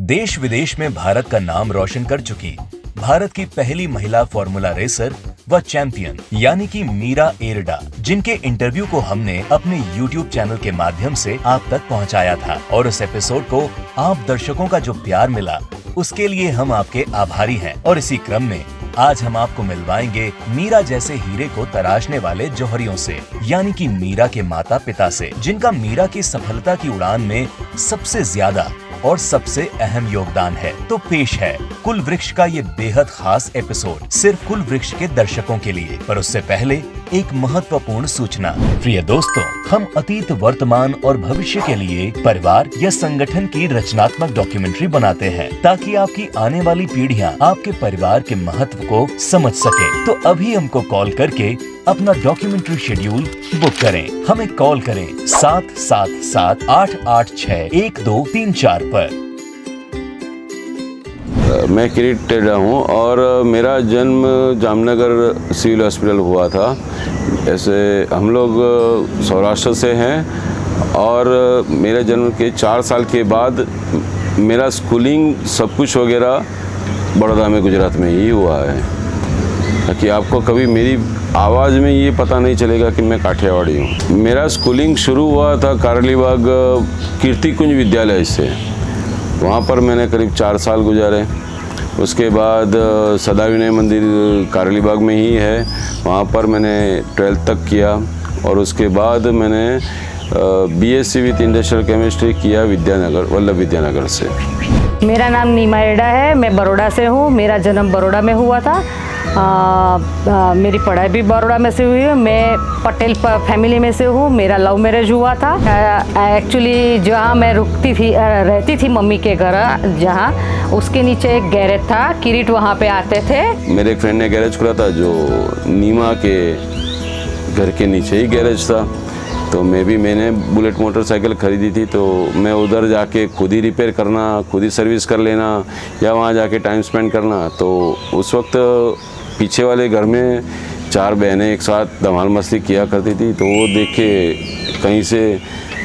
देश विदेश में भारत का नाम रोशन कर चुकी भारत की पहली महिला फॉर्मूला रेसर व चैंपियन यानी कि मीरा एरडा, जिनके इंटरव्यू को हमने अपने YouTube चैनल के माध्यम से आप तक पहुंचाया था और उस एपिसोड को आप दर्शकों का जो प्यार मिला उसके लिए हम आपके आभारी हैं। और इसी क्रम में आज हम आपको मिलवाएंगे मीरा जैसे हीरे को तराशने वाले जौहरियों से, यानी कि मीरा के माता पिता से, जिनका मीरा की सफलता की उड़ान में सबसे ज्यादा और सबसे अहम योगदान है। तो पेश है कुल वृक्ष का ये बेहद खास एपिसोड सिर्फ कुल वृक्ष के दर्शकों के लिए। पर उससे पहले एक महत्वपूर्ण सूचना। प्रिय दोस्तों, हम अतीत, वर्तमान और भविष्य के लिए परिवार या संगठन की रचनात्मक डॉक्यूमेंट्री बनाते हैं ताकि आपकी आने वाली पीढ़ियां आपके परिवार के महत्व को समझ सके। तो अभी हमको कॉल करके अपना डॉक्यूमेंट्री शेड्यूल बुक करें। हमें कॉल करें 7778861234 पर। मैं किरीट टेढ़ा हूँ और मेरा जन्म जामनगर सिविल हॉस्पिटल हुआ था। ऐसे हम लोग सौराष्ट्र से हैं और मेरे जन्म के 4 साल के बाद मेरा स्कूलिंग सब कुछ वगैरह बड़ौदा में, गुजरात में ही हुआ है, ताकि आपको कभी मेरी आवाज़ में ये पता नहीं चलेगा कि मैं काठियावाड़ी हूँ। मेरा स्कूलिंग शुरू हुआ था कारलीबाग कीर्ति कुंज विद्यालय से। वहाँ पर मैंने करीब 4 साल गुजारे। उसके बाद सदा विनय मंदिर कारलीबाग में ही है, वहाँ पर मैंने 12th तक किया और उसके बाद मैंने BSc विथ इंडस्ट्रियल केमिस्ट्री किया विद्यानगर, वल्लभ विद्यानगर से। मेरा नाम नीमा एरडा है, मैं बड़ौदा से हूँ। मेरा जन्म बड़ौदा में हुआ था। मेरी पढ़ाई भी बड़ौदा में से हुई है। मैं पटेल फैमिली में से हूँ। मेरा लव मैरिज हुआ था। एक्चुअली जहाँ मैं रहती थी मम्मी के घर, जहाँ उसके नीचे एक गैरेज था, किरीट वहाँ पे आते थे। मेरे एक फ्रेंड ने गैरेज खोला था जो नीमा के घर के नीचे ही गैरेज था। तो मैंने बुलेट मोटरसाइकिल ख़रीदी थी, तो मैं उधर जाके खुद ही रिपेयर करना, खुद ही सर्विस कर लेना या वहाँ जाके टाइम स्पेंड करना। तो उस वक्त पीछे वाले घर में 4 बहनें एक साथ धमाल मस्ती किया करती थी। तो वो देख के कहीं से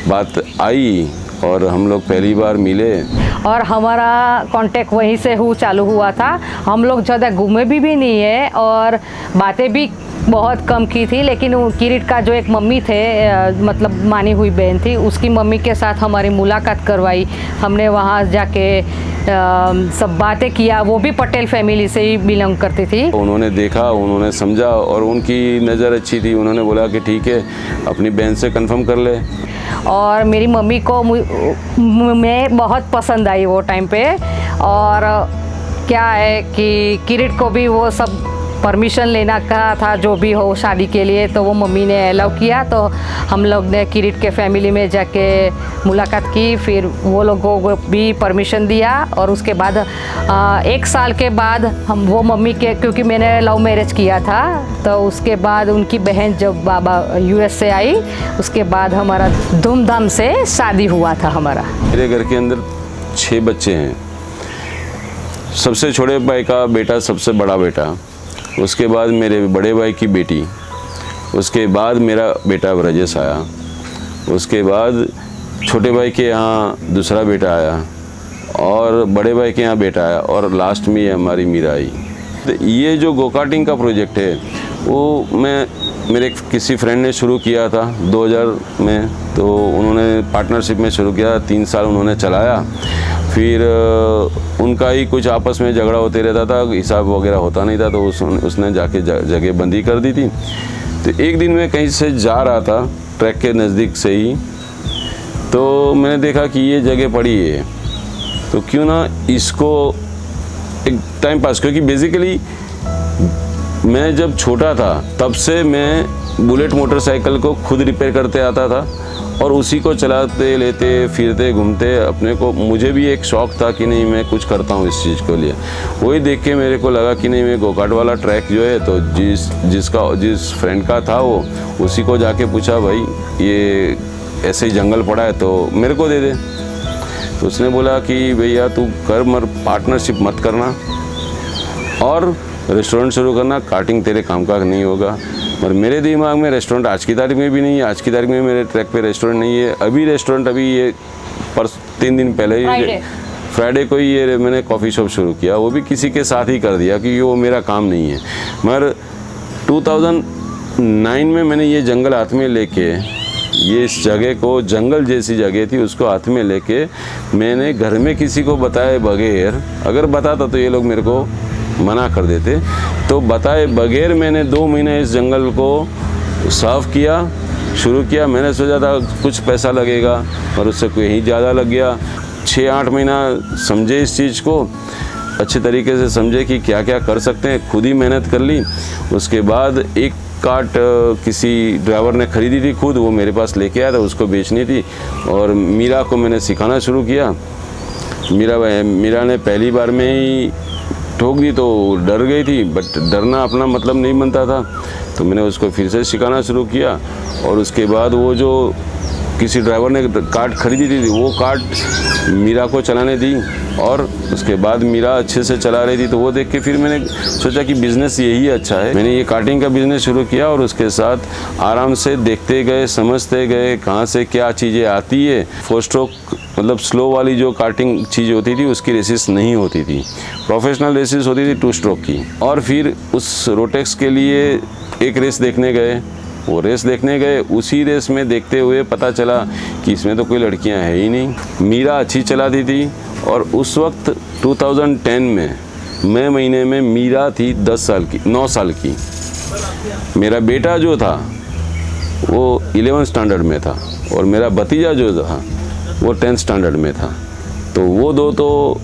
बात आई और हम लोग पहली बार मिले और हमारा कांटेक्ट वहीं से चालू हुआ था। हम लोग ज़्यादा घूमे भी नहीं है और बातें भी बहुत कम की थी। लेकिन किरीट का जो एक मम्मी थे, मतलब मानी हुई बहन थी, उसकी मम्मी के साथ हमारी मुलाकात करवाई। हमने वहाँ जाके सब बातें किया। वो भी पटेल फैमिली से ही बिलोंग करती थी। उन्होंने देखा, उन्होंने समझा और उनकी नज़र अच्छी थी। उन्होंने बोला कि ठीक है, अपनी बहन से कंफर्म कर ले। और मेरी मम्मी को मैं बहुत पसंद आई वो टाइम पे। और क्या है कि किरीट को भी वो सब परमिशन लेना का था, जो भी हो शादी के लिए, तो वो मम्मी ने अलाउ किया। तो हम लोग ने किरीट के फैमिली में जाके मुलाकात की। फिर वो लोगों को भी परमिशन दिया और उसके बाद 1 साल के बाद वो मम्मी के, क्योंकि मैंने लव मैरिज किया था, तो उसके बाद उनकी बहन जब बाबा US से आई, उसके बाद हमारा धूमधाम से शादी हुआ था हमारा। मेरे घर के अंदर 6 बच्चे हैं। सबसे छोटे भाई का बेटा सबसे बड़ा बेटा, उसके बाद मेरे बड़े भाई की बेटी, उसके बाद मेरा बेटा ब्रजेश आया, उसके बाद छोटे भाई के यहाँ दूसरा बेटा आया और बड़े भाई के यहाँ बेटा आया और लास्ट में हमारी मीरा आई। तो ये जो गोकार्टिंग का प्रोजेक्ट है वो मेरे किसी फ्रेंड ने शुरू किया था 2000 में। तो उन्होंने पार्टनरशिप में शुरू किया, 3 साल उन्होंने चलाया। फिर उनका ही कुछ आपस में झगड़ा होते रहता था, हिसाब वगैरह होता नहीं था, तो उसने जाके जगह बंदी कर दी थी। तो एक दिन मैं कहीं से जा रहा था ट्रैक के नज़दीक से ही, तो मैंने देखा कि ये जगह पड़ी है, तो क्यों ना इसको एक टाइम पास, क्योंकि बेसिकली मैं जब छोटा था तब से मैं बुलेट मोटरसाइकिल को खुद रिपेयर करते आता था और उसी को चलाते, लेते, फिरते, घूमते अपने को, मुझे भी एक शौक़ था कि नहीं मैं कुछ करता हूँ इस चीज़ के लिए। वही देख के मेरे को लगा कि नहीं, मैं गोकार्ट वाला ट्रैक जो है, तो जिस फ्रेंड का था वो, उसी को जाके पूछा, भाई ये ऐसे ही जंगल पड़ा है तो मेरे को दे दे। तो उसने बोला कि भैया तू कर, मर पार्टनरशिप मत करना और रेस्टोरेंट शुरू करना, कार्टिंग तेरे काम का नहीं होगा। और मेरे दिमाग में रेस्टोरेंट आज की तारीख में भी नहीं है, आज की तारीख में मेरे ट्रैक पे रेस्टोरेंट नहीं है। अभी रेस्टोरेंट, अभी ये 3 दिन पहले ही फ्राइडे को ही ये मैंने कॉफ़ी शॉप शुरू किया, वो भी किसी के साथ ही कर दिया क्योंकि वो मेरा काम नहीं है। मगर 2009 में मैंने ये जंगल हाथ में लेके, ये इस जगह को, जंगल जैसी जगह थी उसको हाथ में लेके मैंने घर में किसी को बताए बगैर, अगर बताता तो ये लोग मेरे को मना कर देते, तो बताए बगैर मैंने 2 महीने इस जंगल को साफ़ किया, शुरू किया। मैंने सोचा था कुछ पैसा लगेगा और उससे कहीं ज़्यादा लग गया। 6-8 महीना समझे इस चीज़ को, अच्छे तरीके से समझे कि क्या क्या कर सकते हैं, खुद ही मेहनत कर ली। उसके बाद एक कार्ट किसी ड्राइवर ने ख़रीदी थी खुद, वो मेरे पास लेके आया था, उसको बेचनी थी और मीरा को मैंने सिखाना शुरू किया। मीरा ने पहली बार में ही ठोक दी तो डर गई थी, बट डरना अपना मतलब नहीं बनता था, तो मैंने उसको फिर से सिखाना शुरू किया। और उसके बाद वो जो किसी ड्राइवर ने कार्ट खरीदी थी वो कार्ट मीरा को चलाने दी और उसके बाद मीरा अच्छे से चला रही थी, तो वो देख के फिर मैंने सोचा कि बिज़नेस यही अच्छा है। मैंने ये कार्टिंग का बिज़नेस शुरू किया और उसके साथ आराम से देखते गए, समझते गए कहाँ से क्या चीज़ें आती है। 4 स्ट्रोक मतलब स्लो वाली जो कार्टिंग चीज़ होती थी उसकी रेसिस नहीं होती थी, प्रोफेशनल रेसिस होती थी 2 स्ट्रोक की। और फिर उस रोटेक्स के लिए एक रेस देखने गए, वो रेस देखने गए, उसी रेस में देखते हुए पता चला कि इसमें तो कोई लड़कियां है ही नहीं। मीरा अच्छी चलाती थी और उस वक्त 2010 में मई महीने में मीरा थी 9 साल की। मेरा बेटा जो था वो 11th स्टैंडर्ड में था और मेरा भतीजा जो था वो 10th स्टैंडर्ड में था। तो वो दो तो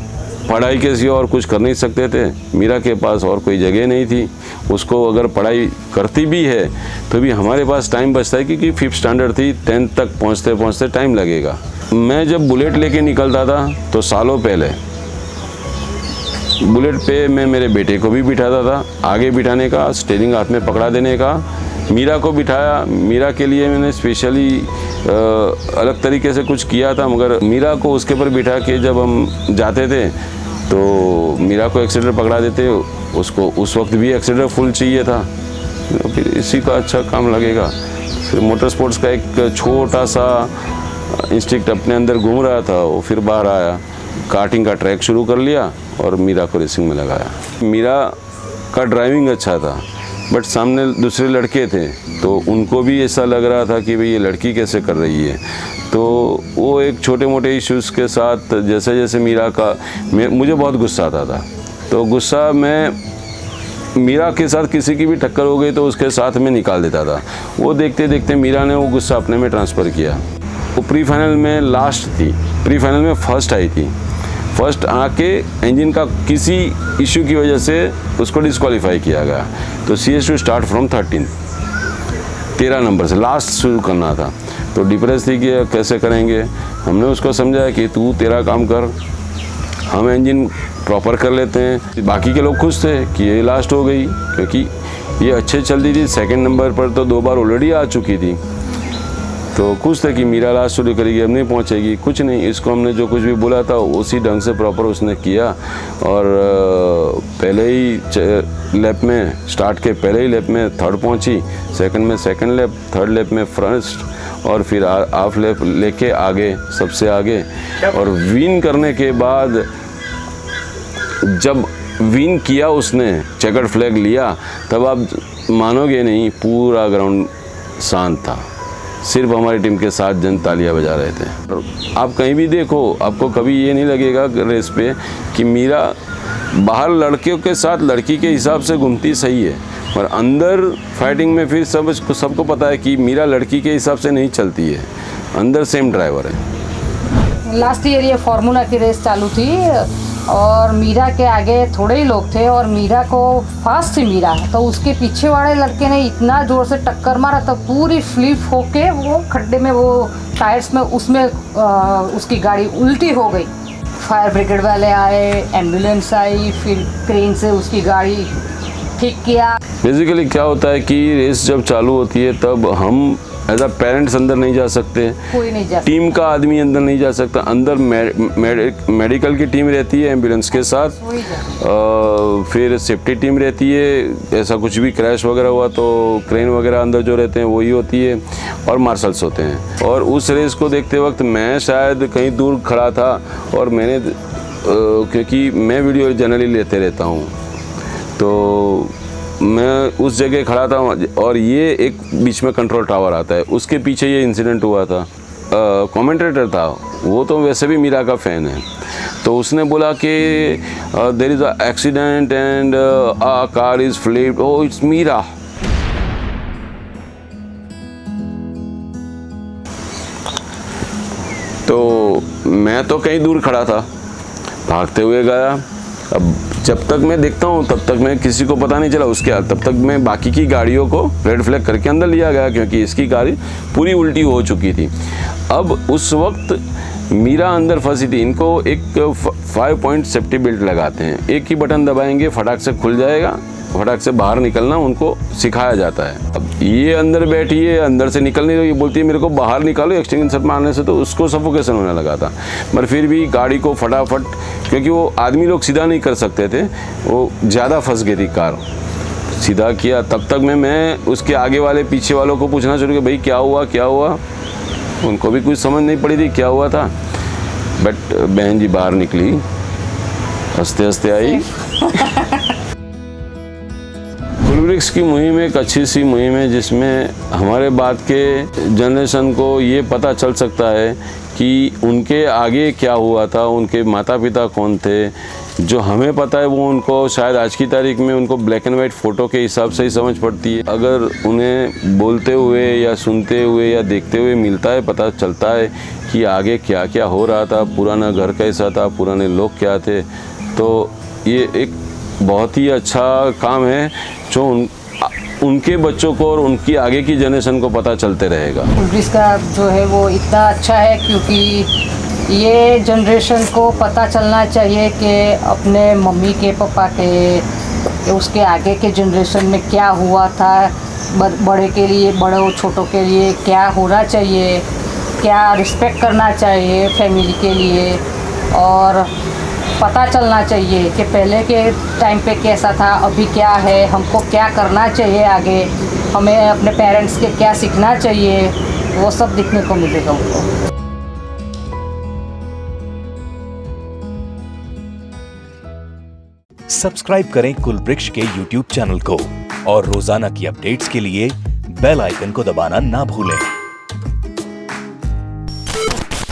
पढ़ाई के सिवा और कुछ कर नहीं सकते थे। मीरा के पास और कोई जगह नहीं थी, उसको अगर पढ़ाई करती भी है तो भी हमारे पास टाइम बचता है क्योंकि 5th स्टैंडर्ड थी, 10th तक पहुंचते पहुंचते टाइम लगेगा। मैं जब बुलेट लेके निकलता था तो सालों पहले बुलेट पे मैं मेरे बेटे को भी बिठाता था, आगे बिठाने का, स्टीयरिंग हाथ में पकड़ा देने का। मीरा को बिठाया, मीरा के लिए मैंने स्पेशली अलग तरीके से कुछ किया था, मगर मीरा को उसके ऊपर बिठा के जब हम जाते थे तो मीरा को एक्सीलेटर पकड़ा देते, उसको उस वक्त भी एक्सीलेटर फुल चाहिए था, फिर इसी का अच्छा काम लगेगा। फिर मोटर स्पोर्ट्स का एक छोटा सा इंस्टिंक्ट अपने अंदर घूम रहा था, वो फिर बाहर आया, कार्टिंग का ट्रैक शुरू कर लिया और मीरा को रेसिंग में लगाया। मीरा का ड्राइविंग अच्छा था बट सामने दूसरे लड़के थे तो उनको भी ऐसा लग रहा था कि भाई ये लड़की कैसे कर रही है। तो वो एक छोटे मोटे इश्यूज़ के साथ जैसे जैसे मीरा का मुझे बहुत गुस्सा आता था, तो गुस्सा मैं मीरा के साथ किसी की भी टक्कर हो गई तो उसके साथ में निकाल देता था। वो देखते देखते मीरा ने वो गुस्सा अपने में ट्रांसफ़र किया। वो प्री फाइनल में लास्ट थी, प्री फाइनल में फर्स्ट आई थी। फर्स्ट आके इंजन का किसी इशू की वजह से उसको डिस्क्वालीफाई किया गया, तो C S to start from 13 नंबर से लास्ट शुरू करना था। तो डिप्रेस थी कि कैसे करेंगे। हमने उसको समझाया कि तू तेरा काम कर, हम इंजन प्रॉपर कर लेते हैं। बाकी के लोग खुश थे कि ये लास्ट हो गई क्योंकि ये अच्छे चलती थी, 2nd नंबर पर तो 2 बार ऑलरेडी आ चुकी थी, तो खुश थे कि मीरा लास्ट शुरू करेगी, अब नहीं पहुंचेगी। कुछ नहीं, इसको हमने जो कुछ भी बोला था उसी ढंग से प्रॉपर उसने किया और पहले ही लैप में, स्टार्ट के पहले ही लैप में 3rd पहुंची, 2nd में 2nd लैप, 3rd लैप में 1st और फिर हाफ लैप लेके आगे, सबसे आगे। और विन करने के बाद जब विन किया उसने, चेकर्ड फ्लैग लिया, तब आप मानोगे नहीं पूरा ग्राउंड शांत था, सिर्फ हमारी टीम के 7 जन तालियां बजा रहे थे। आप कहीं भी देखो आपको कभी ये नहीं लगेगा रेस पे कि मीरा बाहर लड़कियों के साथ लड़की के हिसाब से घूमती सही है, और अंदर फाइटिंग में फिर सबको पता है कि मीरा लड़की के हिसाब से नहीं चलती है, अंदर सेम ड्राइवर है। लास्ट ईयर ये फार्मूला की रेस चालू थी और मीरा के आगे थोड़े ही लोग थे और मीरा को फास्ट थी मीरा, तो उसके पीछे वाले लड़के ने इतना ज़ोर से टक्कर मारा तो पूरी फ्लिप होके वो खड्डे में, वो टायर्स में, उसमें उसकी गाड़ी उल्टी हो गई। फायर ब्रिगेड वाले आए, एम्बुलेंस आई, फिर क्रेन से उसकी गाड़ी ठीक किया। बेसिकली क्या होता है कि रेस जब चालू होती है तब हम एज अ पेरेंट्स अंदर नहीं जा सकते, कोई नहीं जा, टीम का आदमी अंदर नहीं जा सकता। अंदर मेडिकल की टीम रहती है एम्बुलेंस के साथ, फिर सेफ्टी टीम रहती है, ऐसा कुछ भी क्रैश वगैरह हुआ तो क्रेन वगैरह अंदर जो रहते हैं वही होती है, और मार्शल्स होते हैं। और उस रेस को देखते वक्त मैं शायद कहीं दूर खड़ा था और मैंने क्योंकि मैं वीडियो जनरली लेते रहता हूँ, तो मैं उस जगह खड़ा था और ये एक बीच में कंट्रोल टावर आता है, उसके पीछे ये इंसिडेंट हुआ था। कमेंटेटर था वो, तो वैसे भी मीरा का फ़ैन है, तो उसने बोला कि there is a accident and a car is flipped, oh it's Meera. तो मैं तो कहीं दूर खड़ा था, भागते हुए गया। अब जब तक मैं देखता हूँ तब तक मैं किसी को पता नहीं चला, उसके तब तक मैं बाकी की गाड़ियों को रेड फ्लैग करके अंदर लिया गया, क्योंकि इसकी गाड़ी पूरी उल्टी हो चुकी थी। अब उस वक्त मीरा अंदर फंसी थी। इनको एक 5 पॉइंट सेफ्टी बेल्ट लगाते हैं, एक ही बटन दबाएंगे फटाक से खुल जाएगा, फटाक से बाहर निकलना उनको सिखाया जाता है। अब ये अंदर बैठी है, अंदर से निकल नहीं रही, ये बोलती है मेरे को बाहर निकालो एक्सटेंशन मारने से, तो उसको सफोकेशन होने लगा था। मगर फिर भी गाड़ी को फटाफट, क्योंकि वो आदमी लोग सीधा नहीं कर सकते थे, वो ज़्यादा फंस गई थी कार, सीधा किया। तब तक मैं उसके आगे वाले पीछे वालों को पूछना शुरू किया, भाई क्या हुआ क्या हुआ। उनको भी कुछ समझ नहीं पड़ी थी क्या हुआ था। बट बहन जी बाहर निकली, हंसते हंसते आई। कुलवृक्ष की मुहिम एक अच्छी सी मुहिम है, जिसमें हमारे बाद के जनरेशन को ये पता चल सकता है कि उनके आगे क्या हुआ था, उनके माता पिता कौन थे। जो हमें पता है वो उनको शायद आज की तारीख में उनको ब्लैक एंड वाइट फ़ोटो के हिसाब से ही समझ पड़ती है। अगर उन्हें बोलते हुए या सुनते हुए या देखते हुए मिलता है, पता चलता है कि आगे क्या क्या हो रहा था, पुराना घर कैसा था, पुराने लोग क्या थे, तो ये एक बहुत ही अच्छा काम है जो उनके बच्चों को और उनकी आगे की जनरेशन को पता चलते रहेगा। कुलवृक्ष का जो है वो इतना अच्छा है, क्योंकि ये जनरेशन को पता चलना चाहिए कि अपने मम्मी के पापा के उसके आगे के जनरेशन में क्या हुआ था, बड़े के लिए, बड़ों छोटों के लिए क्या होना चाहिए, क्या रिस्पेक्ट करना चाहिए फैमिली के लिए, और पता चलना चाहिए कि पहले के टाइम पे कैसा था, अभी क्या है, हमको क्या करना चाहिए आगे, हमें अपने पेरेंट्स के क्या सीखना चाहिए, वो सब दिखने को मिलेगा उनको। सब्सक्राइब करें कुलवृक्ष के YouTube चैनल को और रोजाना की अपडेट्स के लिए बेल आइकन को दबाना ना भूलें।